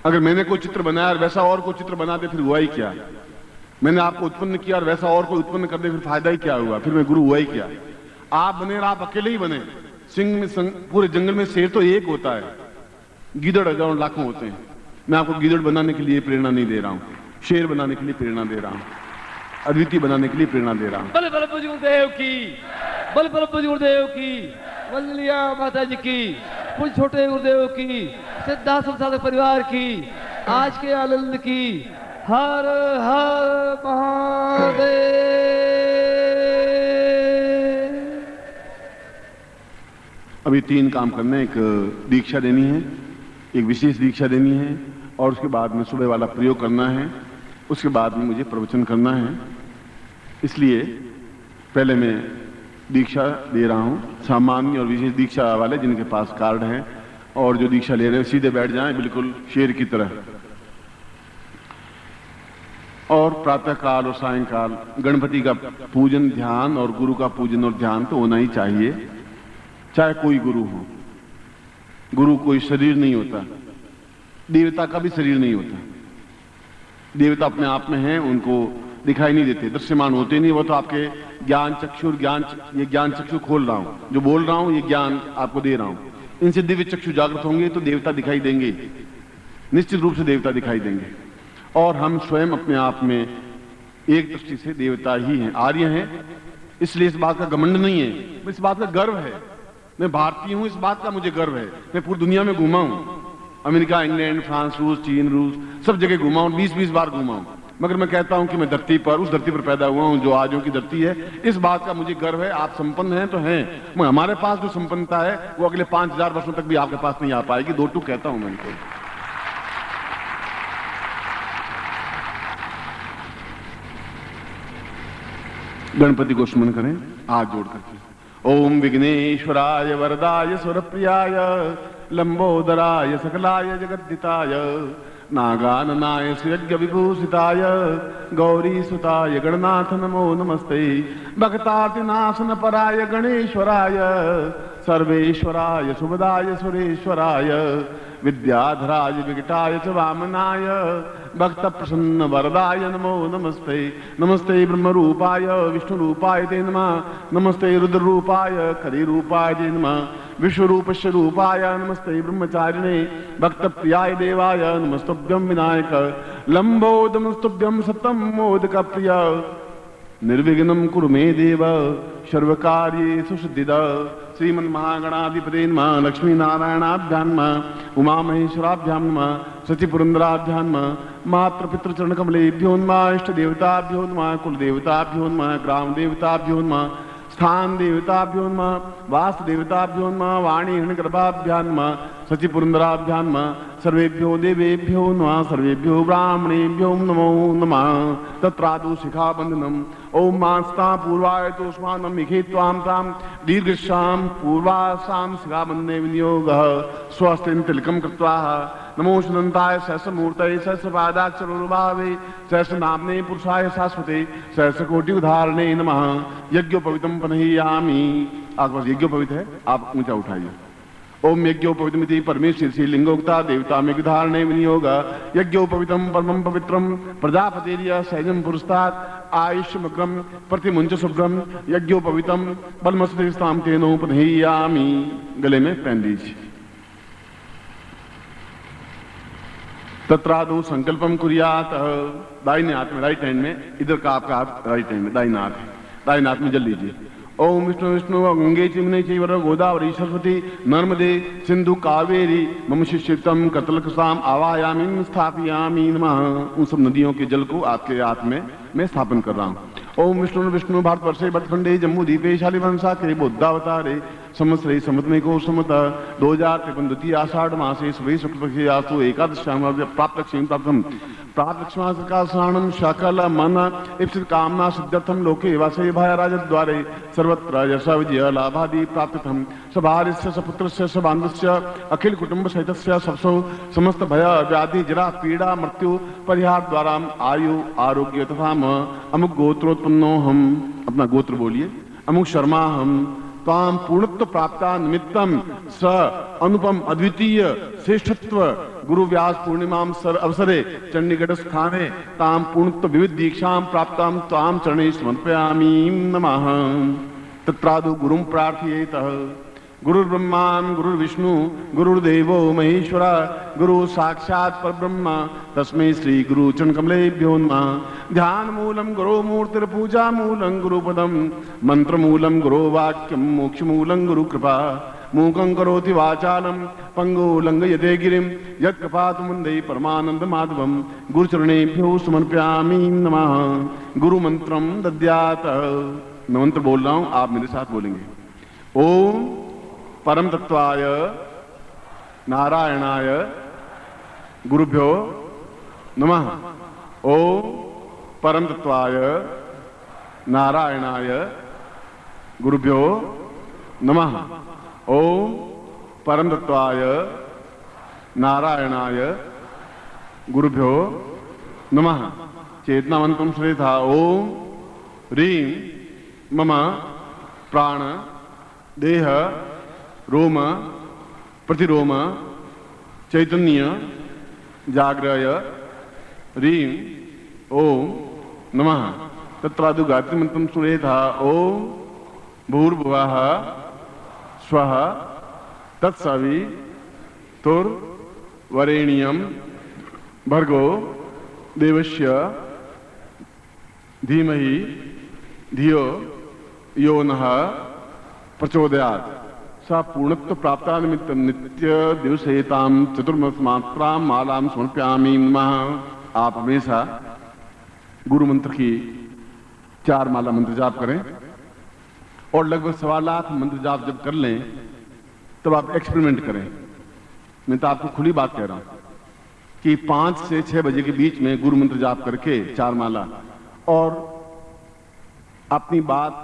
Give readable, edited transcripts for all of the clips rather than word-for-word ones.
अगर मैंने कोई चित्र बनाया और वैसा और कोई चित्र बना दे फिर हुआ ही क्या? मैंने आपको उत्पन्न किया और वैसा और कोई उत्पन्न कर दे फिर फायदा ही क्या हुआ? फिर मैं गुरु हुआ ही क्या? आप बने और आप अकेले ही बने। सिंह में पूरे जंगल में शेर तो एक होता है, गीदड़ हजारों लाखों होते हैं। मैं आपको गीदड़ बनाने के लिए प्रेरणा नहीं दे रहा हूं, शेर बनाने के लिए प्रेरणा दे रहा हूं, अद्वितीय बनाने के लिए प्रेरणा दे रहा हूं। बल बल गुरुदेव की, बल बल गुरुदेव की, वंदनीय माता जी की, कुछ छोटे गुरुदेव की, सिद्धार्थ साधक परिवार की, आज के आनंद की। हर हर महादेव। अभी 3 काम करने, एक दीक्षा देनी है, एक विशेष दीक्षा देनी है, और उसके बाद में सुबह वाला प्रयोग करना है, उसके बाद में मुझे प्रवचन करना है। इसलिए पहले मैं दीक्षा दे रहा हूं। सामान्य और विशेष दीक्षा वाले जिनके पास कार्ड है और जो दीक्षा ले रहे हैं सीधे बैठ जाएं, बिल्कुल शेर की तरह। और प्रातः काल और सायंकाल गणपति का पूजन ध्यान और गुरु का पूजन और ध्यान तो होना ही चाहिए, चाहे कोई गुरु हो। गुरु कोई शरीर नहीं होता, देवता का भी शरीर नहीं होता। देवता अपने आप में हैं, उनको दिखाई नहीं देते, दृश्यमान होते नहीं। वो तो आपके ज्ञान चक्षु, ये ज्ञान चक्षु खोल रहा हूं, जो बोल रहा हूं ये ज्ञान आपको दे रहा हूं। इनसे दिव्य चक्षु जागृत होंगे तो देवता दिखाई देंगे, निश्चित रूप से देवता दिखाई देंगे। और हम स्वयं अपने आप में एक दृष्टि से देवता ही हैं, आर्य हैं। इसलिए इस बात का घमंड नहीं है, इस बात का गर्व है। मैं भारतीय हूं, इस बात का मुझे गर्व है। मैं पूरी दुनिया में घूमा हूं, अमेरिका, इंग्लैंड, फ्रांस, रूस, चीन, रूस, सब जगह घूमा हूं, 20-20 बार घूमा हूं। मगर मैं कहता हूं कि मैं धरती पर, उस धरती पर पैदा हुआ हूं जो आजों की धरती है। इस बात का मुझे गर्व है। आप संपन्न हैं तो हैं, मगर हमारे पास जो संपन्नता है वो अगले 5000 वर्षों तक भी आपके पास नहीं आ पाएगी। 2 टूक कहता हूं मैं इनको। गणपति को स्मरण करें हाथ जोड़ करके। ओम विघ्नेश्वराय वरदाय सुरप्रियाय लंबोदराय सकलाय जगद्दिताय नागाननाय सुयज्ञ विभूषिताय गौरी सुताय गणनाथ नमो नमस्ते। भक्तातिनाशन पराय गणेश्वराय सर्वेश्वराय सुभदाय सुरेश्वराय विद्याधराय विकटाय च वामनाय भक्त प्रसन्न वरदाय नमो नमस्ते। नमस्ते ब्रह्म रूपाय विष्णु रूपाय ते नमः। नमस्ते रुद्र रूपाय खरी रूपाय ते नमः। विश्वरूपस्य रूपाय नमस्ते ब्रह्मचारिणे भक्त प्रियाय देवाय नमस्तुभ्यं विनायक। लंबोदमस्तुभ्यं सततं मोदक प्रिय निर्विघ्नं कुरु मे देव सर्वकार्येषु सिद्धिदा। श्रीमन् महागणाधिपते नमः। लक्ष्मी नारायणाभ्यां नमः। उमा महेश्वराभ्यां नमः। सचिपुरंदराभ्यां नमः। मातृपितृचरण कमलेभ्यो नमः। इष्ट देवताभ्यो नमः। कुल देवताभ्यो नमः। ग्राम देवताभ्यो नमः। स्थान देवताभ्यो नमः। वास्तु देवताभ्यो नमः। वाणी हिरण्यगर्भाभ्यां नमः। सचिपुरंदराभ्यां नमः। सर्वेभ्यो देवेभ्यो नमः। सर्वेभ्यो ब्राह्मणेभ्यो नमो नमः। तत्रादु शिखाबंधनम ओम मास्ता पूर्वाय तोष्मानं मिखे त्वां तां दीर्घश्याम पूर्वासां शिखाबंधने विनियोगः स्वस्तिं तिलकं कृत्वा नमो सुनंताय सहस्रमूर्तये सहस्रपादाक्षरोरुभावे सहस्रनाम्ने पुरुषाय शाश्वते सहस्रकोटि उदाहरणे नमः। यज्ञोपवीतं पनहियामि। आपके पास यज्ञोपवीत है, आप ऊंचा उठाइए। ओम यज्ञोपवीतमिति परमेश्वर श्री लिंगोक्ता देवता में धारणे विनियोग। यज्ञोपवीतं परमं पवित्रं प्रजापतिर्य सहजं पुरस्तात् आयुष्यमग्रं प्रतिमुंच शुभ्रम यज्ञोपवीतं बलमस्तेस्तां तेनोपनहियामि। गले में पहन लीजिए। तत्रादौ संकल्पम कुर्यात। दाहिने हाथ में, राइट हैंड में, इधर का आपका हाथ राइट हैंड में, दाहिना हाथ है, दाहिने हाथ में जल लीजिए। ओम विष्णु विष्णु गंगे चिमने चैवर गोदावरी सरस्वती नर्मदे सिंधु कावेरी मम शिष्यतम कतलकसाम आवायामी स्थापयामी नमः। उन सब नदियों के जल को आपके हाथ में मैं स्थापन कर रहा हूँ। ओम विष्णु विष्णु भारतवर्षे भटखंडे जम्मू द्वीपे शालिवंशा के बुद्धावतारे संवत्सरे समतमे को समत 2053 द्वितीय आषाढ़ मासे सुबह शुक्ल पक्षे आसु एकादश्याम प्राप्त लक्ष्मी प्राप्तम प्राप्त लक्ष्मण शकल मन इप्सित कामना सिद्धर्थम लोके वासे भय राजद्वारे सर्वत्र यश विजय लाभादि प्राप्तम सभार्यस्य सपुत्रस्य सबान्धस्य अखिल कुटुंब सहितस्य सबसो समस्त भय व्याधि जरा पीड़ा मृत्यु परिहार द्वारा आयु आरोग्य तथा अमुक गोत्रोत्पन्नो हम। अपना गोत्र बोलिए। अमुक शर्मा हम ताम पूर्णत्व प्राप्ता निमित्तम स अनुपम अद्वितीय श्रेष्ठत्व गुरु व्यास पूर्णिमाम सर अवसरे चंडीगढ़ स्थाने ताम पूर्णत्व विविध दीक्षाम प्राप्ताम ताम चरणे समर्पयामि नमः। तत्रादु गुरुं प्रार्थयेतः। गुरुर्ब्रह्मा गुरुर्विष्णु गुरुर्देवो महेश्वरा गुरु साक्षात् परब्रह्म तस्मै श्री गुरु चरण कमलेभ्यो नमः। ध्यान मूलम गुरु मूर्तिर पूजा मूलम गुरुपदम मंत्र मूलम गुरु वाक्यम मोक्ष मूलम गुरु कृपा मूकं करोति वाचालं पंगो लंघयते गिरिं यत्कृपातु मुंदे परमानंद माधवम गुरुचरणेभ्यो समर्पयामि नमः। गुरु मंत्रम दद्यात्। मैं मंत्र बोल रहा हूं, आप मेरे साथ बोलेंगे। ओम परम तत्वाय नारायणाय गुरुभ्यो नमः। ओम परम तत्वाय नारायणाय गुरुभ्यो नमः। ओम परम तत्वाय नारायणाय गुरुभ्यो नमः। चेतनावंतम श्रेथा। ओम ह्रीं मम प्राण देह रोम प्रतिरोम चैतन्य जाग्रय ह्रीं ओम नमः। तत्रादु गायत्री मंत्रम सुरेथा। ओम भूर्भुवः स्वः तत्सवि तुर वरेण्यम भर्गो देवस्य धीमहि धियो यो नः प्रचोदयात्। सा पूर्णत्व प्राप्ता निमित्त नित्य दिवसेताम चतुर्मस मात्राम मालाम समर्पयामि नमः। आप हमेशा गुरु मंत्र की 4 माला मंत्र जाप करें और लगभग 1.25 लाख मंत्र जाप जब कर लें तब आप एक्सपेरिमेंट करें। मैं तो आपको खुली बात कह रहा हूं कि 5 से 6 बजे के बीच में गुरु मंत्र जाप करके 4 माला और अपनी बात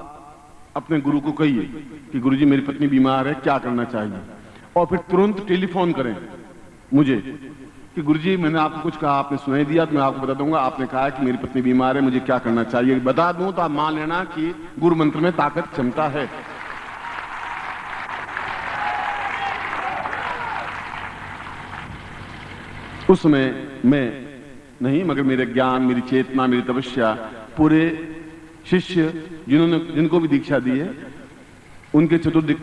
अपने गुरु को कहिए कि गुरुजी मेरी पत्नी बीमार है, क्या करना चाहिए, और फिर तुरंत टेलीफोन करें मुझे कि गुरुजी मैंने आपको कुछ कहा, आपने सुनाई दिया तो मैं आपको बता दूंगा, आपने कहा कि मेरी पत्नी बीमार है, मुझे क्या करना चाहिए बता दूं तो आप मान लेना कि गुरु मंत्र में ताकत क्षमता है। उस समय मैं नहीं मगर मेरे ज्ञान, मेरी चेतना, मेरी तपस्या, पूरे शिष्य जिनको भी दीक्षा दी है उनके चतुर्दिक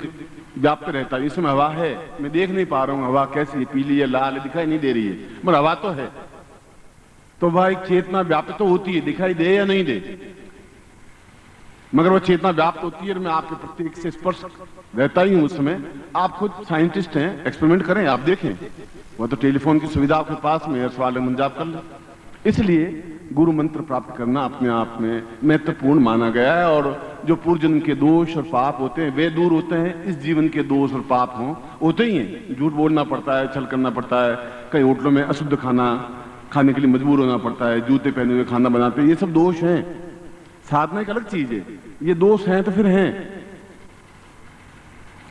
व्याप्त रहता है। इसमें हवा है, मैं देख नहीं पा रहा हूं हवा कैसी है, पीली है, लाल है, दिखाई नहीं दे रही है, मगर हवा तो है। तो वह एक चेतना व्याप्त तो होती है, दिखाई दे या नहीं दे, मगर वह चेतना व्याप्त होती है और मैं आपके प्रत्येक से स्पर्श रहता ही हूं। उस समय आप खुद साइंटिस्ट हैं, एक्सपेरिमेंट करें, आप देखें, वह तो टेलीफोन की सुविधा आपके पास में है, सवाल मंजाब कर ले। इसलिए गुरु मंत्र प्राप्त करना अपने आप में महत्वपूर्ण माना गया है और जो पूर्व जन्म के दोष और पाप होते हैं वे दूर होते हैं, इस जीवन के दोष और पाप होते ही हैं। झूठ बोलना पड़ता है, छल करना पड़ता है, कई होटलों में अशुद्ध खाना खाने के लिए मजबूर होना पड़ता है, जूते पहने हुए खाना बनाते हैं, ये सब दोष हैं। साधना एक अलग चीज है, ये दोष हैं तो फिर हैं।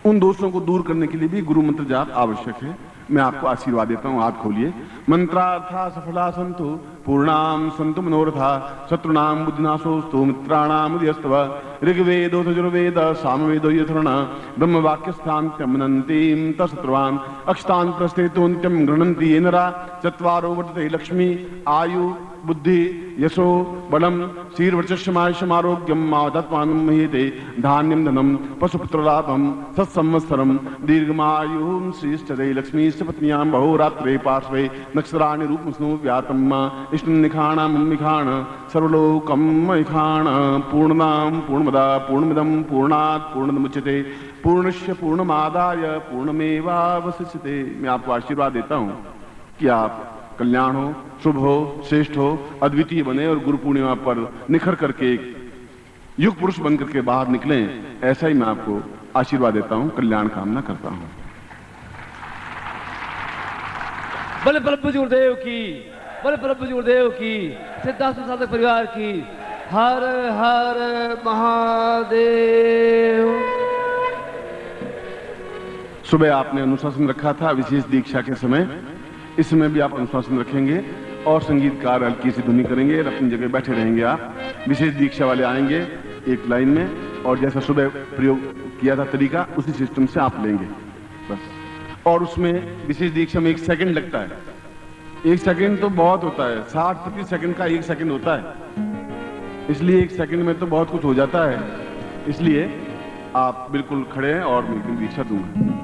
उन दोषों को दूर करने के लिए भी गुरु मंत्र जाप आवश्यक है। मैं आपको आशीर्वाद देता हूं, हाथ खोलिए। मंत्रार्था सफला संतु पूर्णाम संतु मनोरथा शत्रुनाम बुद्धिनाशोस्तु मित्राणाम उदयस्तव ऋग्वेदो यजुर्वेद सामवेदो यथर्ण ब्रह्म वाक्य स्थान्त्यमनन्तीं तशत्रुवान् अक्षतान्त्रस्तेतो नित्यं गृह्णन्ति ये नरा चत्वारो वर्तते लक्ष्मी आयु बुद्धि यशो बलम शीर्वर्चस्यमायुष्यमारोग्यम मावदत्मानं महीते धान्यं धनं पशुपुत्रलाभं सत्संवत्सरं दीर्घमायुः श्रीष्ठदे लक्ष्मी पत्न्यां बहुरात्रे पार्श्वे नक्षत्राणि रूपस्नु व्यातम् इष्टनिखाणामिखाण सर्वलोकं मयिखाण पूर्णां पूर्णमदा पूर्णमिदं पूर्णात् पूर्णमुच्यते पूर्णस्य पूर्णमादाय पूर्णमेवावशिष्यते। मैं आपको आशीर्वाद देता हूं कि आप कल्याण हो, शुभ हो, श्रेष्ठ हो, अद्वितीय बने और गुरु पूर्णिमा पर निखर करके एक युग पुरुष बन करके बाहर निकलें। ऐसा ही मैं आपको आशीर्वाद देता हूं, कल्याण कामना करता हूं। बड़े प्रभु गुरुदेव की, बड़े प्रभु गुरुदेव की, सिद्धार्थ साधक परिवार की, हर हर महादेव। सुबह आपने अनुशासन रखा था विशेष दीक्षा के समय, इस समय भी आप अनुशासन रखेंगे और संगीतकार हल्की सी धुनी करेंगे और अपनी जगह बैठे रहेंगे। आप विशेष दीक्षा वाले आएंगे एक लाइन में और जैसा सुबह प्रयोग किया था तरीका, उसी सिस्टम से आप लेंगे बस। और उसमें विशेष दीक्षा में 1 सेकंड लगता है। 1 सेकंड तो बहुत होता है, 60 प्रति सेकंड का 1 सेकंड होता है, इसलिए 1 सेकंड में तो बहुत कुछ हो जाता है। इसलिए आप बिल्कुल खड़े हैं और मैं दीक्षा दूंगा।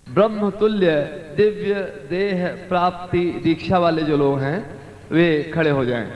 ब्रह्मतुल्य दिव्य देह प्राप्ति दीक्षा वाले जो लोग हैं वे खड़े हो जाएं।